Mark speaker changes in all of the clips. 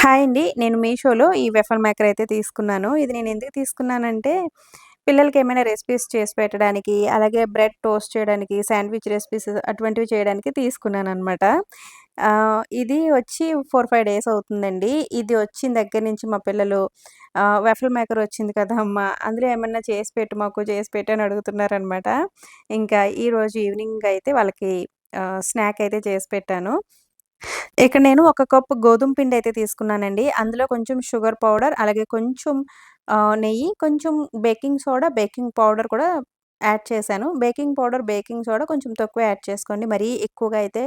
Speaker 1: Hi అండి. నేను మీషోలో ఈ వెఫల్ మేకర్ అయితే తీసుకున్నాను. ఇది నేను ఎందుకు తీసుకున్నానంటే, పిల్లలకి ఏమైనా రెసిపీస్ చేసి పెట్టడానికి, అలాగే బ్రెడ్ టోస్ట్ చేయడానికి, శాండ్‌విచ్ రెసిపీస్ అటువంటివి చేయడానికి తీసుకున్నాననమాట. ఇది వచ్చి 4, 5 డేస్ అవుతుందండి. ఇది వచ్చిన దగ్గర నుంచి మా పిల్లలు వెఫల్ మేకర్ వచ్చింది కదా అమ్మ, అందులో ఏమన్నా చేసి పెట్టు మాకు, చేసి పెట్టు అని అడుగుతున్నారనమాట. ఇంకా ఈరోజు ఈవినింగ్ అయితే వాళ్ళకి స్నాక్ అయితే చేసి పెట్టాను. ఇక్కడ నేను ఒక కప్పు గోధుమ పిండయితే తీసుకున్నానండి. అందులో కొంచెం షుగర్ పౌడర్, అలాగే కొంచెం నెయ్యి, కొంచెం బేకింగ్ సోడా, బేకింగ్ పౌడర్ కూడా యాడ్ చేశాను. బేకింగ్ పౌడర్, బేకింగ్ సోడా కొంచెం తక్కువే యాడ్ చేసుకోండి. మరీ ఎక్కువగా అయితే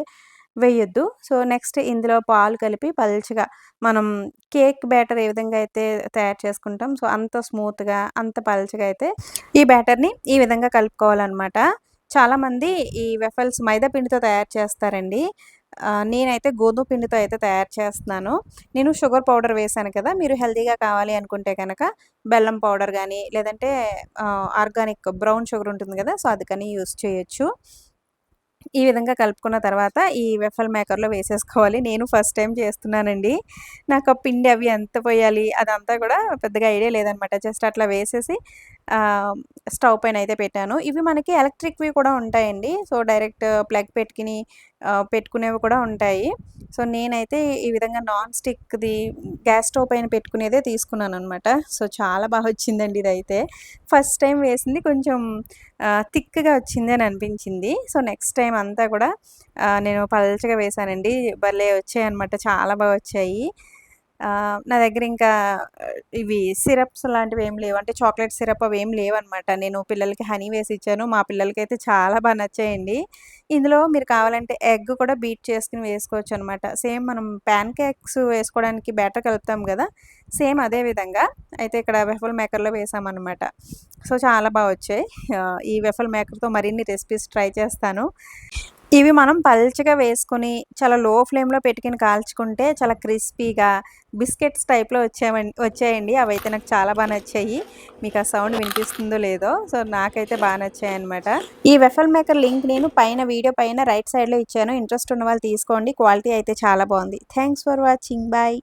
Speaker 1: వేయొద్దు. సో, నెక్స్ట్ ఇందులో పాలు కలిపి పల్చగా మనం కేక్ బ్యాటర్ ఏ విధంగా అయితే తయారు చేసుకుంటాం. సో, అంత స్మూత్‌గా, అంత పల్చగా అయితే ఈ బ్యాటర్‌ని ఈ విధంగా కలుపుకోవాలనమాట. చాలామంది ఈ వెఫల్స్ మైదా పిండితో తయారు చేస్తారండి. నేనైతే గోధుమ పిండితో అయితే తయారు చేస్తున్నాను. నేను షుగర్ పౌడర్ వేశాను కదా! మీరు హెల్తీగా కావాలి అనుకుంటే గనక బెల్లం పౌడర్ గానీ, లేదంటే ఆర్గానిక్ బ్రౌన్ షుగర్ ఉంటుంది గదా! సో, అది కానీ యూజ్ చేయొచ్చు. ఈ విధంగా కలుపుకున్న తర్వాత ఈ వెఫల్ మేకర్‌లో వేసేసుకోవాలి. నేను ఫస్ట్ టైమ్ చేస్తున్నానండి. నాకు ఆ పిండి అవి ఎంత పొయ్యాలి అదంతా కూడా పెద్దగా ఐడియా లేదనమాట. జస్ట్ అట్లా వేసేసి ఆహ్, స్టవ్ పైన అయితే పెట్టాను. ఇవి మనకి ఎలక్ట్రిక్‌వి కూడా ఉంటాయండి. సో, డైరెక్ట్ ప్లగ్ పెట్టుకుని పెట్టుకునేవి కూడా ఉంటాయి. సో, నేనైతే ఈ విధంగా నాన్ స్టిక్‌ది గ్యాస్ స్టవ్ పైన పెట్టుకునేదే తీసుకున్నాననమాట. సో, చాలా బాగా వచ్చిందండి ఇదైతే. ఫస్ట్ టైమ్ వేసింది కొంచెం థిక్‌గా వచ్చింది అని అనిపించింది. సో, నెక్స్ట్ టైమ్ అంతా కూడా నేను పల్చగా వేశానండి. భలే వచ్చాయన్నమాట. చాలా బా వచ్చాయి. నా దగ్గర ఇంకా ఇవి సిరప్స్ లాంటివేమి లేవు. అంటే చాక్లేట్ సిరప్ అవేమి లేవన్నమాట. నేను పిల్లలకి హనీ వేసి ఇచ్చాను. మా పిల్లలకైతే చాలా బా నచ్చాయండి. ఇందులో మీరు కావాలంటే ఎగ్ కూడా బీట్ చేసుకొని వేసుకోవచ్చనమాట. సేమ్ మనం పాన్ కేక్స్ వేసుకోవడానికి బ్యాటర్ కలుపుతాం గదా! సేమ్ అదే విధంగా అయితే ఇక్కడ వెఫల్ మేకర్‌లో వేసామనమాట. సో, చాలా బా వచ్చాయి. ఈ వెఫల్ మేకర్‌తో మరిన్ని రెసిపీస్ ట్రై చేస్తాను. ఇవి మనం పల్చగా వేసుకొని, చాలా లో ఫ్లేమ్‌లో పెట్టుకొని కాల్చుకుంటే చాలా క్రిస్పీగా బిస్కెట్స్ టైప్‌లో వచ్చాయండి. అవైతే నాకు చాలా బా నచ్చాయి. మీకు ఆ సౌండ్ వినిపిస్తుందో లేదో. సో, నాకైతే బా నచ్చాయన్నమాట. ఈ వెఫల్ మేకర్ లింక్ నేను పైన వీడియో పైన రైట్ సైడ్‌లో ఇచ్చాను. ఇంట్రెస్ట్ ఉన్న వాళ్ళు తీసుకోండి. క్వాలిటీ అయితే చాలా బావుంది. Thanks for watching. బాయ్.